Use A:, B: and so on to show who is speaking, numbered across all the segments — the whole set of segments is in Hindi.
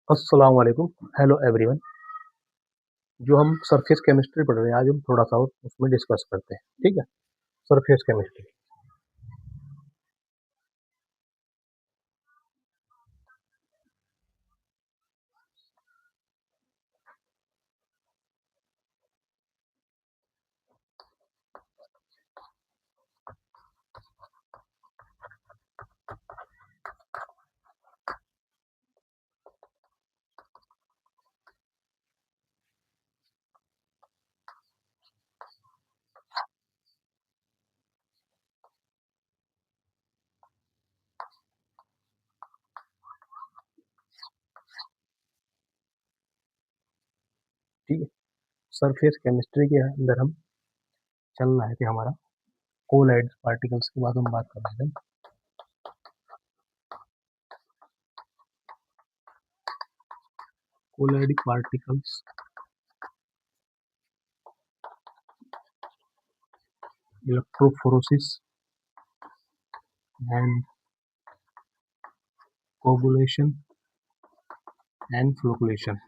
A: अस्सलाम वालेकुम। Hello everyone. जो हम सरफेस केमिस्ट्री पढ़ रहे हैं आज हम थोड़ा सा और उसमें डिस्कस करते हैं। ठीक है। Surface chemistry. ठीक है। सरफेस केमिस्ट्री के अंदर हम चल रहा है कि हमारा कोलाइड पार्टिकल्स की बात हम बात कर रहे हैं। Colloid particles, electrophoresis and coagulation and flocculation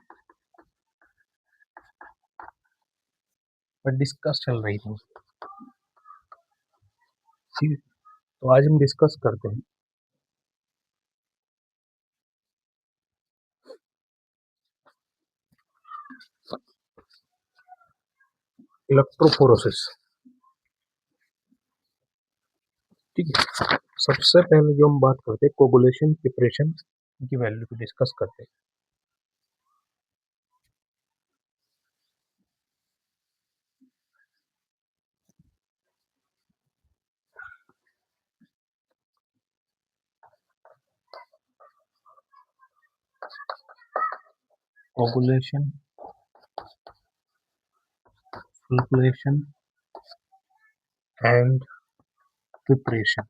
A: पर डिस्कस चल रही थी। ठीक है। तो आज हम डिस्कस करते हैं इलेक्ट्रोफोरोसिस। ठीक है। सबसे पहले जो हम बात करते हैं कोगुलेशन प्रिपरेशन की वैल्यू को डिस्कस करते हैं। Coagulation, flocculation and preparation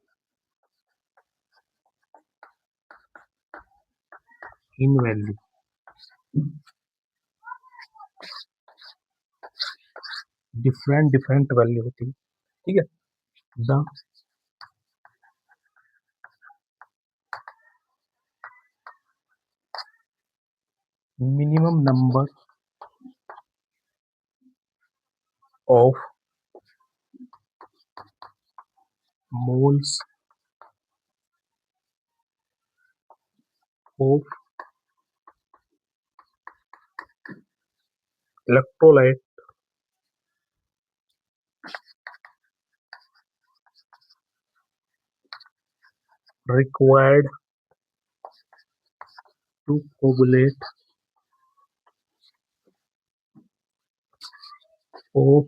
A: in value. Different value होती है। ठीक है। The minimum number of moles of electrolyte required to coagulate of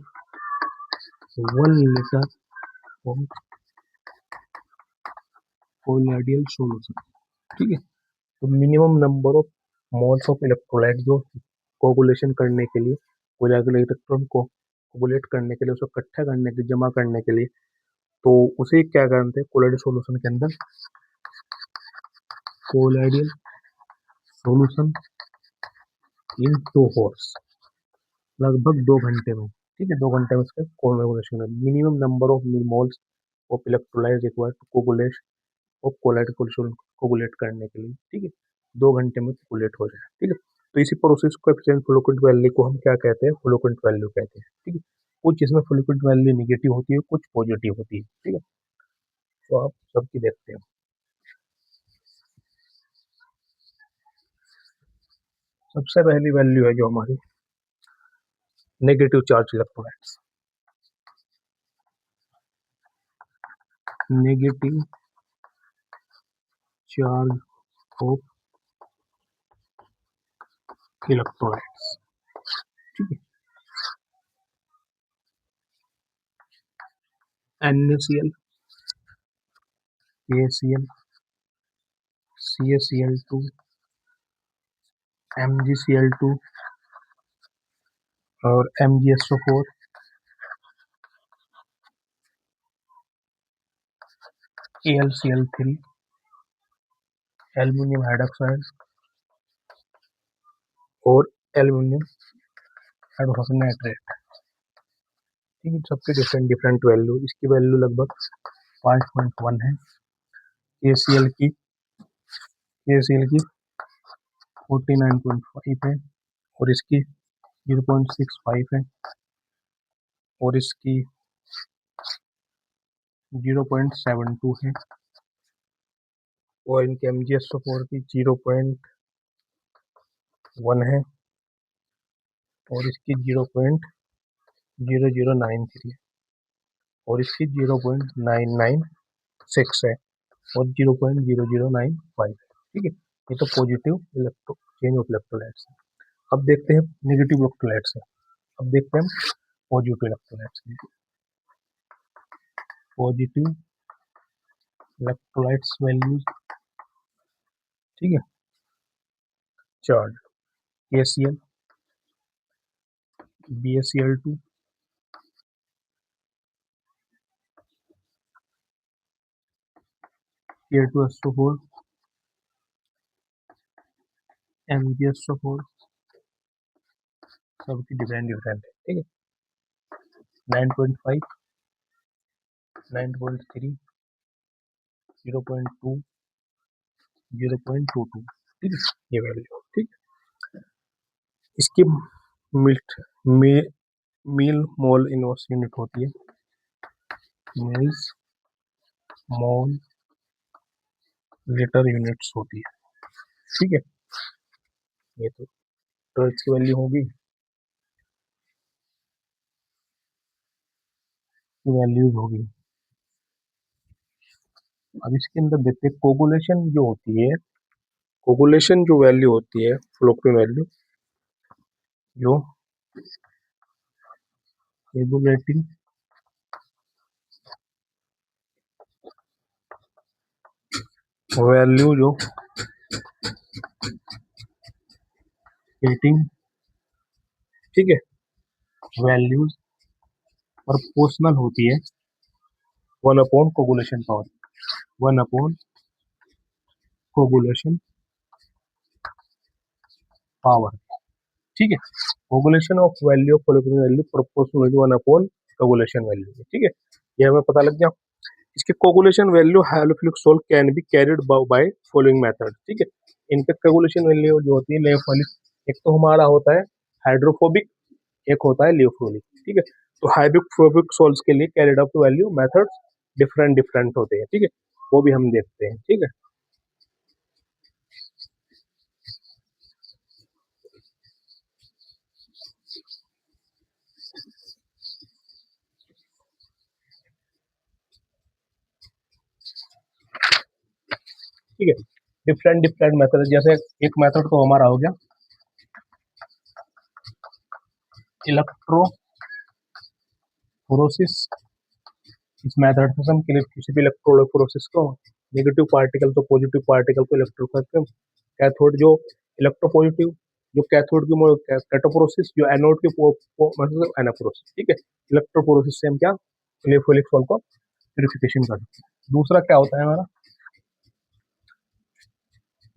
A: 1 liter of colloidal solution। ठीक है। तो minimum number of moles of electrolyte जो कोगुलेशन करने के लिए, कोलाइडल इलेक्ट्रॉन को कोगुलेट करने के लिए, उसको इकट्ठा करने के, जमा करने के लिए, तो उसे क्या करते हैं कोलाइडल सॉल्यूशन के अंदर, कोलाइडल सॉल्यूशन इन 2 hours, लगभग 2 घंटे में। ठीक है। 2 घंटे में उसका coagulation, minimum number of moles of electrolyte required to coagulate of colloid coagulate करने के लिए। ठीक है। 2 घंटे में कोगुलेट हो जाए। ठीक है। तो इसी प्रोसेस को एफिशिएंट फ्लोकुलेंट वैल्यू को हम क्या कहते हैं, फ्लोकुलेंट वैल्यू कहते हैं। ठीक है। कुछ इसमें फ्लोकुलेंट वैल्यू नेगेटिव होती है, कुछ पॉजिटिव होती है। ठीक है। तो आप सबकी देखते हैं। सबसे पहली वैल्यू है जो हमारी negative charge electrolytes. Negative charge of electrolytes. ठीक है। NaCl, KCl, CaCl2, MgCl2 और MgSO4, AlCl3, एल्यूमिनियम हाइड्रोक्साइड और एल्यूमिनियम हाइड्रोक्साइड नाइट्रेट। ठीक है। सबके डिफरेंट वैल्यू, इसकी वैल्यू लगभग 5.1 है। KCl की 49.5 है, और इसकी 0.65 है, और इसकी 0.72 है, और इनके MgSO4 की 0.1 है, और इसकी 0.0093 है, और इसकी 0.996 है, और 0.0095 है। ठीक है, ये तो positive electro change of electrolytes है। अब देखते हैं नेगेटिव इलेक्ट्रोलाइट्स है। अब देखते हैं पॉजिटिव इलेक्ट्रोलाइट्स है। पॉजिटिव इलेक्ट्रोलाइट्स वैल्यूज, ठीक है, charge KCl, BaCl2, K2SO4, MgSO4, सबकी डिफरेंट डिफरेंट है। ठीक है, 9.5, 9.3, 0.2, 0.22, ठीक है, ये वैल्यू। ठीक, इसकी मिल्ट मील मोल इनवर्स यूनिट होती है, मिल्स मोल लीटर यूनिट्स होती है। ठीक है, ये तो टर्च की वैल्यू होगी, वैल्यूज होगी। अब इसके अंदर देखते हैं कोगुलेशन जो होती है, कोगुलेशन जो वैल्यू होती है, फ्लोक्विन वैल्यू, जो रेगुलेटिंग वैल्यू, जो रेटिंग, ठीक है, वैल्यूज प्रोपोर्शनल होती है 1 upon coagulation power, 1 upon coagulation power. ठीक है, coagulation of value of flocculating value proportional 1 upon coagulation value. ठीक है, ये हमें पता लग गया। इसके coagulation value hydrophilic salt can be carried by following method. ठीक है, इनके कोगुलेशन वैल्यू जो होती है लियोफिलिक, एक तो हमारा होता है हाइड्रोफोबिक, एक होता है लियोफिलिक। ठीक है, तो हाइड्रोफोबिक सॉल्ट्स के लिए carried of value methods different different होते हैं। ठीक है, वो भी हम देखते हैं। ठीक है, ठीक है, डिफरेंट डिफरेंट मेथड, जैसे एक मेथड तो हमारा हो गया इलेक्ट्रोफोरोसिस। इस मेथड से हम किसी भी इलेक्ट्रोफोरोसिस को नेगेटिव पार्टिकल तो पॉजिटिव पार्टिकल को इलेक्ट्रो करके कैथोड, जो इलेक्ट्रोपॉजिटिव, जो कैथोड की कैटोपोरोसिस, जो एनोड की मतलब एनापोरोसिस। ठीक है, इलेक्ट्रोपोरोसिस से हम क्या इलेक्ट्रोलिक सॉल्ट को प्यूरिफिकेशन कर सकते हैं। दूसरा क्या होता है हमारा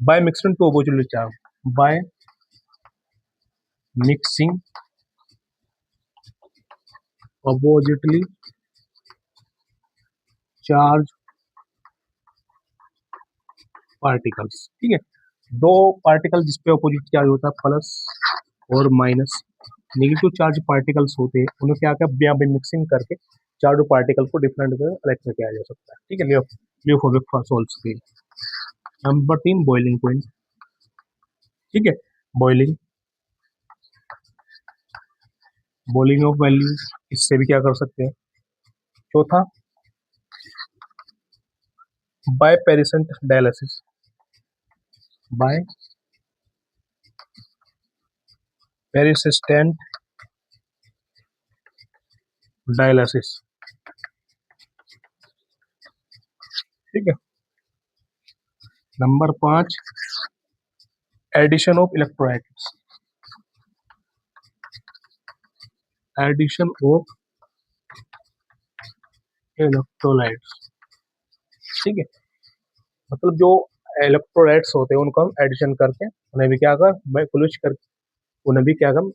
A: by mixing two oppositely charge, by mixing oppositely charge particles. ठीक है, दो पार्टिकल जिसपे अपोजिट चार्ज होता है, प्लस और माइनस नेगेटिव चार्ज पार्टिकल्स होते हैं, उन्हें क्या यहाँ पे मिक्सिंग करके चारों पार्टिकल को डिफरेंट अलग किया जा सकता है। ठीक है, लियोफोबिक सॉल्ट्स के। Number 3 boiling point. ठीक है, बॉइलिंग, बॉइलिंग ऑफ वैल्यू, इससे भी क्या कर सकते हैं। चौथा by persistent dialysis, by persistent dialysis. ठीक है, number 5 addition of electrolytes, addition of electrolytes. ठीक है, मतलब जो इलेक्ट्रोलाइट्स होते हैं उनको हम एडिशन करके उन्हें भी क्या कर पुलिश कर उन्हें भी क्या हम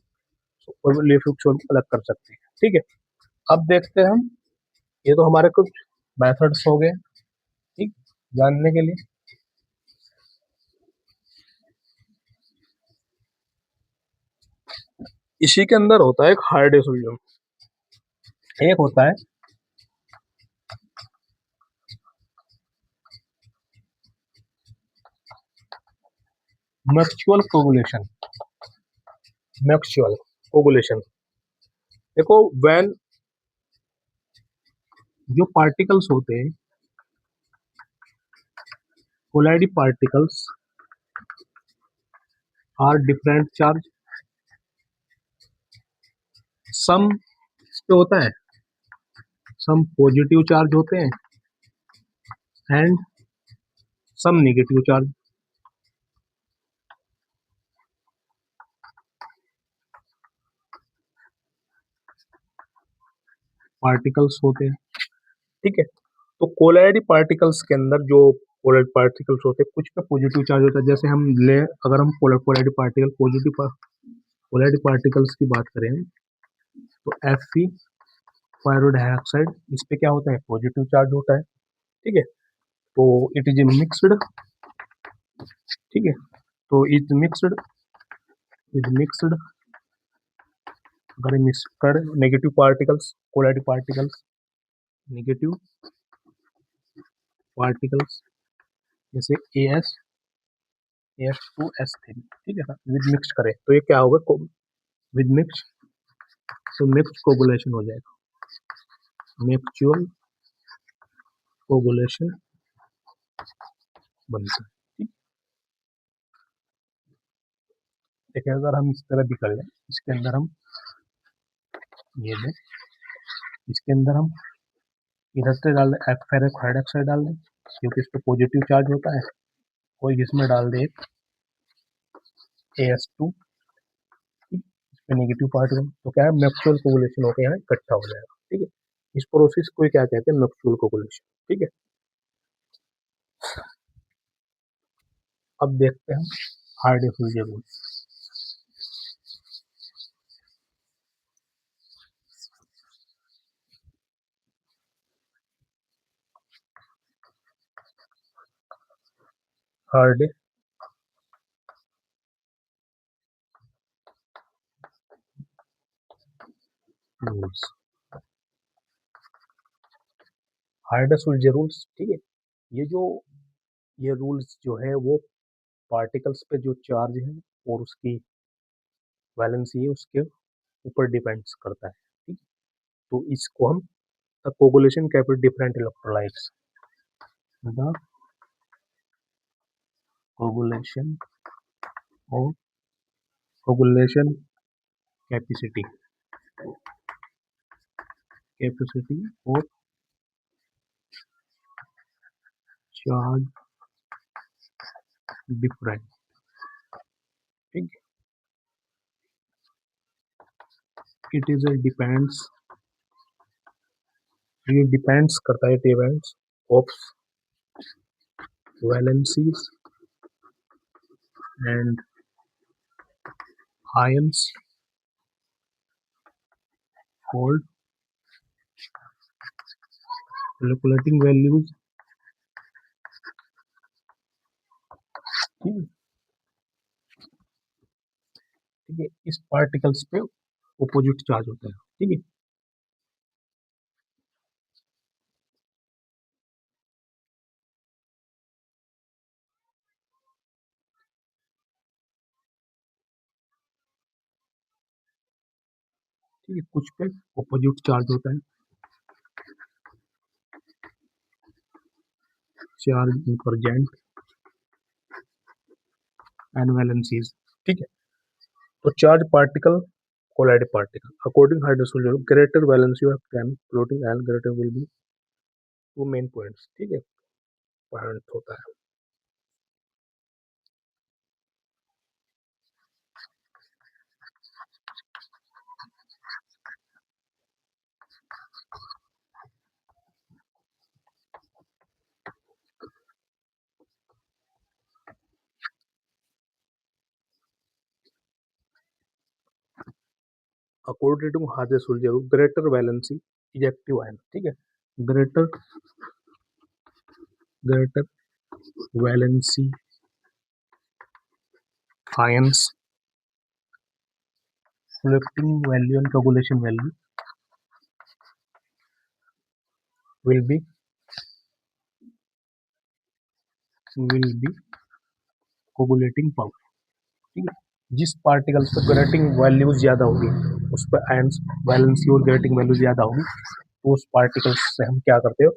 A: अलग कर सकते हैं। ठीक है, अब देखते हैं हम, ये तो हमारे कुछ मेथड्स हो गए ठीक जानने के लिए। इसी के अंदर होता है एक हार्डे सोल्यूशन, एक होता है म्यूचुअल कोगुलेशन। म्यूचुअल कोगुलेशन देखो, व्हेन जो पार्टिकल्स होते हैं, colloidal particles are different charge, some इस पे होता है, सम पॉजिटिव चार्ज होते हैं and some negative charge. Particles होते हैं, ठीक है। तो कोलाइडी पार्टिकल्स के अंदर जो कोलाइड पार्टिकल्स होते हैं, कुछ पे पॉजिटिव चार्ज होता है। जैसे हम ले, अगर हम कोलाइडी पार्टिकल पॉजिटिव कोलाइडी पार्टिकल्स की बात करें तो Fe फ्लोराइड डाइऑक्साइड, इस पे क्या होता है, पॉजिटिव चार्ज होता है, ठीक है। तो इट इज मिक्सड, ठीक है। तो इज मिक्सड अगर मिक्स कर negative particles, colloidal particles, negative particles जैसे AS2S3, ठीक है ना, विद मिक्स करें तो ये क्या होगा, विद मिक्स, तो मिक्स कोगुलेशन हो जाएगा, म्यूचुअल कोगुलेशन बनता है, ठीक। देखिए अगर हम इस तरह भी कर लें, इसके अंदर हम ये दें, इसके अंदर हम इधर से डाल दें फेरिक हाइड्रोक्साइड डाल दें, क्योंकि इस पर पॉजिटिव चार्ज होता है, कोई इसमें डाल दे AS2, इस पे नेगेटिव पार्टिकल, तो क्या है, म्यूचुअल कोगुलेशन होकर यहाँ इकट्ठा हो जाएगा, ठीक है। इस प्रोसेस को क्या कहते हैं, म्यूचुअल कोगुलेशन, ठीक है। अब देखते हैं हार्डी-फ्यूजे रूल। हार्डे रूल्स, हार्डे-फ्यूजे रूल्स, ठीक है। ये जो ये रूल्स जो है वो पार्टिकल्स पे जो चार्ज है और उसकी वैलेंसी है उसके ऊपर डिपेंड्स करता है, ठीक। तो इसको हम the coagulation capacity different electrolytes, the coagulation और कोगुलेशन कैपेसिटी, कैपेसिटी और चार्ज डिफरेंट, ठीक। इट इज ए डिपेंड्स, ये डिपेंड्स करता है, depends of valencies and ions called calculating values, ठीक है। इस पार्टिकल्स पे ऑपोजिट चार्ज होता है, ठीक है। ठीक है, कुछ पे ऑपोजिट चार्ज होता है, चार्ज इनवर्जेंट एंड वैलेंसीज, ठीक है। तो charge particle, colloid particle according hydrogen greater valency of can floating and greater will be to main points, ठीक है, पॉइंट होता है। According to hydrogen greater valency effective ion, ठीक है। Greater greater valency ions floating value and coagulation value will be coagulating power, ठीक है। जिस पार्टिकल पे ग्रेटिंग वैल्यू ज्यादा होगी उस पर आयंस वैलेंसी और ग्रेटिंग वैल्यू ज्यादा होगी, तो उस पार्टिकल से हम क्या करते हो,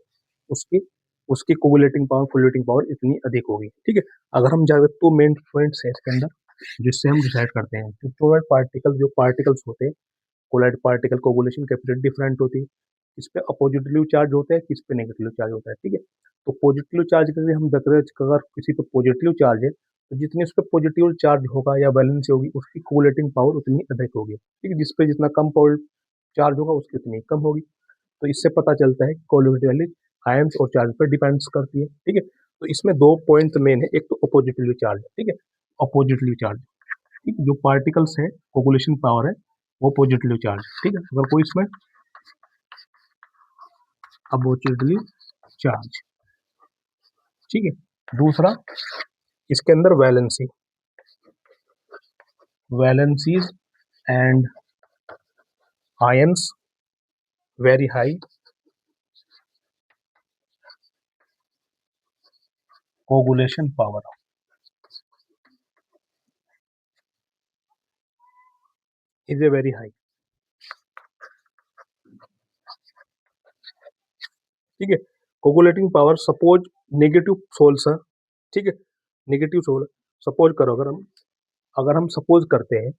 A: उसकी उसकी कोगुलेटिंग पावर फ्लोटिंग पावर इतनी अधिक होगी, ठीक है। अगर हम जाए तो मेन पॉइंट्स है इसके अंदर जिससे हम डिसाइड करते हैं कि कोलाइड पार्टिकल जो पार्टिकल्स होते हैं, colloid particle coagulation capacity different होती है, किस पे अपोजिटिवली चार्ज होता है, किस पे नेगेटिवली चार्ज होता है, ठीक है। तो पॉजिटिव चार्ज के हम देख रहे हैं, अगर किसी पे पॉजिटिव चार्ज है तो जितनी उस पर पॉजिटिव चार्ज होगा या बैलेंस होगी उसकी कोगुलेटिंग पावर उतनी अधिक होगी, ठीक है। जिस पे जितना कम चार्ज होगा उसकी उतनी कम होगी। तो इससे पता चलता है कोगुलेटिव वैल्यू आयंस और चार्ज पर डिपेंड्स करती है, ठीक है। तो इसमें दो पॉइंट मेन है, एक तो अपोजिटिवली चार्ज, ठीक है, अपोजिटली चार्ज, ठीक है। जो पार्टिकल्स है कोगुलेशन पावर है वो पॉजिटिवली चार्ज, ठीक है। अगर कोई इसमें अपोजिटली चार्ज, ठीक है। दूसरा इसके अंदर valencies and ions very high coagulation power is a very high, ठीक है। Coagulating power suppose negative sols है, ठीक है, नेगेटिव सोल सपोज करो, अगर हम सपोज करते हैं,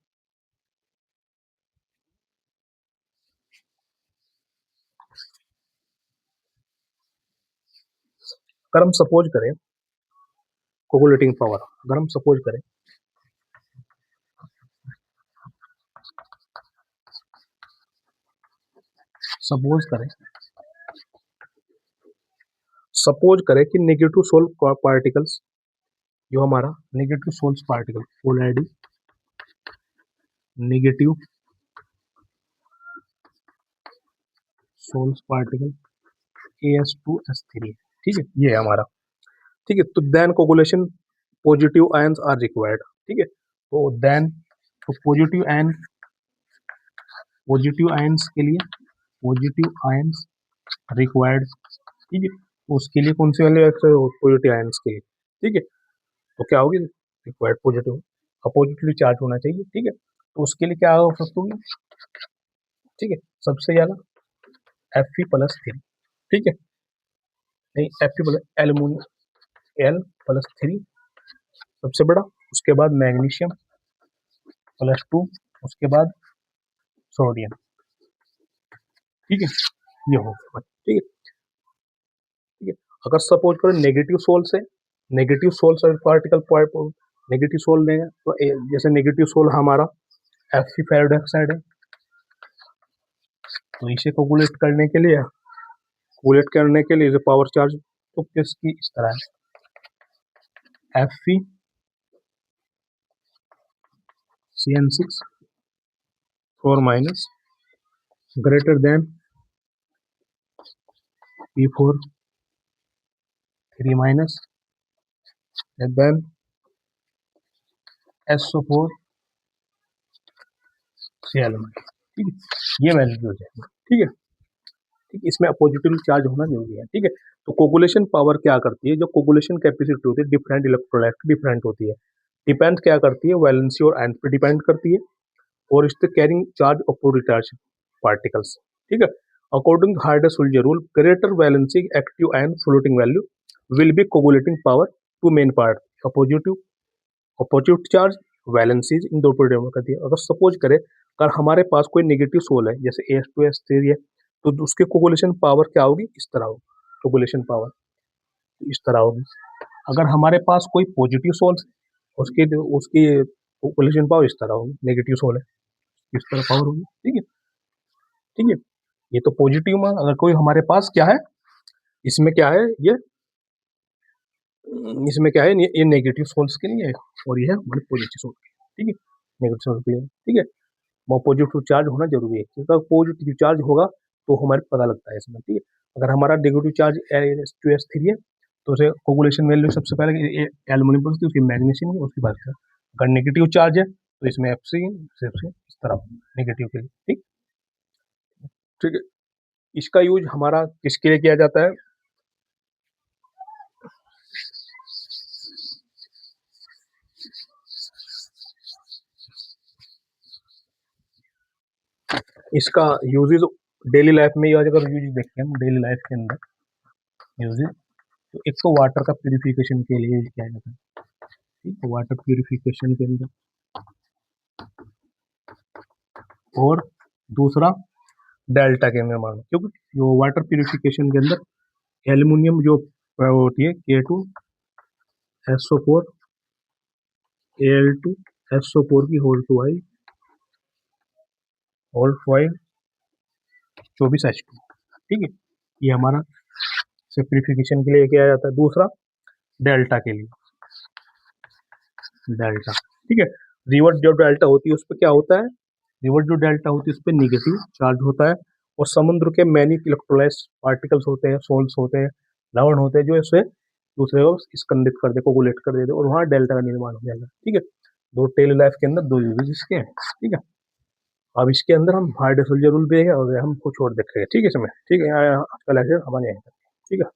A: अगर हम सपोज करें कोगुलेटिंग पावर, अगर हम सपोज करें कि नेगेटिव सोल पार्टिकल्स, जो हमारा negative sols particle colloid negative sols particle AS2S3, ठीक है, ये है हमारा, ठीक है। तो then coagulation positive ions are required, ठीक है। तो देन तो पॉजिटिव आयंस के लिए पॉजिटिव आयंस रिक्वायर्ड, ठीक है। तो उसके लिए कौन सी वैल्यू पॉजिटिव आयंस के लिए, ठीक है। तो क्या होगी रिक्वायर्ड पॉजिटिव अपोजिटली चार्ज होना चाहिए, ठीक है। तो उसके लिए क्या हो सकता होगी, ठीक है, सबसे ज्यादा Fe+3, ठीक है, नहीं Fe+ L+3 सबसे बड़ा, उसके बाद मैग्नीशियम+2, उसके बाद सोडियम, ठीक है, ये हो गया, ठीक है, ठीक है। अगर सपोज करो नेगेटिव सोल से नेगेटिव सोल से पार्टिकल नेगेटिव सोल लेंगे तो जैसे नेगेटिव सोल हमारा Fe है, तो इसे कोगुलेट करने के लिए जो पावर चार्ज तो किसकी इस तरह है FeCN6 4- greater than P4 3- then SO4 Cl-, ठीक है, ये वैल्यू हो जाएगी, ठीक है, ठीक है। इसमें पॉजिटिव चार्ज होना जरूरी है, ठीक है। तो कोगुलेशन पावर क्या करती है, जो कोगुलेशन कैपेसिटी होती है डिफरेंट इलेक्ट्रोलाइट डिफरेंट होती है, डिपेंड क्या करती है वैलेंसी और आयंस पे डिपेंड करती है, और इससे कैरिंग चार्ज और पॉजिटिव चार्ज पार्टिकल्स, ठीक है। According to hardest rule greater valency active ion floating value will be coagulating power to main part opposite charge valencies in दो पर करती है। अगर सपोज करें अगर हमारे पास कोई नेगेटिव सोल है जैसे AS2S3 है, तो उसके कोगुलेशन पावर क्या होगी, इस तरह होगी, कोगुलेशन पावर इस तरह होगी। अगर हमारे पास कोई पॉजिटिव सोल है उसकी उसकी कोगुलेशन पावर इस तरह होगी, नेगेटिव सोल है इस तरह पावर होगी, ठीक है, ठीक है। ये तो पॉजिटिव में अगर कोई हमारे पास क्या है, इसमें क्या है ये नेगेटिव सोल्स के लिए है, और ये है हमारे पॉजिटिव सोल के लिए, ठीक है, नेगेटिव सोल के लिए, ठीक है। वो पॉजिटिव चार्ज होना जरूरी है, क्योंकि पॉजिटिव चार्ज होगा तो हमारे पता लगता है इसमें, ठीक है। अगर हमारा नेगेटिव चार्ज AS2S3 है तो उसे कोगुलेशन वैल्यू सबसे पहले एल्युमिनियम पर उसकी मैग्नीशियम है उसकी बात करें। अगर नेगेटिव चार्ज है तो इसमें FC सिर्फ इस तरफ नेगेटिव के लिए। ठीक ठीक है। इसका यूज हमारा किसके लिए किया जाता है? इसका यूजेज डेली लाइफ में, अगर यूज देखते हैं हम डेली लाइफ के अंदर यूजेज, तो एक तो वाटर का प्यूरिफिकेशन के लिए यूज किया जाता है। ठीक है, वाटर प्यूरिफिकेशन के अंदर, और दूसरा डेल्टा के निर्माण, क्योंकि जो वाटर प्यूरिफिकेशन के अंदर एल्युमिनियम जो होती है K2SO4 Al2SO4 की होल 2i होल 5 24H2। ठीक है, ये हमारा प्यूरिफिकेशन के लिए किया जाता है। दूसरा डेल्टा के लिए, डेल्टा। ठीक है, रिवर्स जो डेल्टा होती है उस पर क्या होता है? रिवर्स जो डेल्टा होती है उस पर निगेटिव चार्ज होता है, और समुद्र के मैनी इलेक्ट्रोलाइट पार्टिकल्स होते हैं, सोल्स होते हैं, लवण होते हैं, जो इसे दूसरे को स्कंदित कर दे, कोगुलेट कर देते, और वहाँ डेल्टा का निर्माण हो जाएगा। ठीक है, दो डेली लाइफ के अंदर दो यूजेज इसके हैं। ठीक है, अब इसके अंदर हम हार्ड रूल भी है और हम कुछ और देखेंगे। ठीक है इसमें। ठीक है, आज का लेक्चर हमारे यहाँ। ठीक है।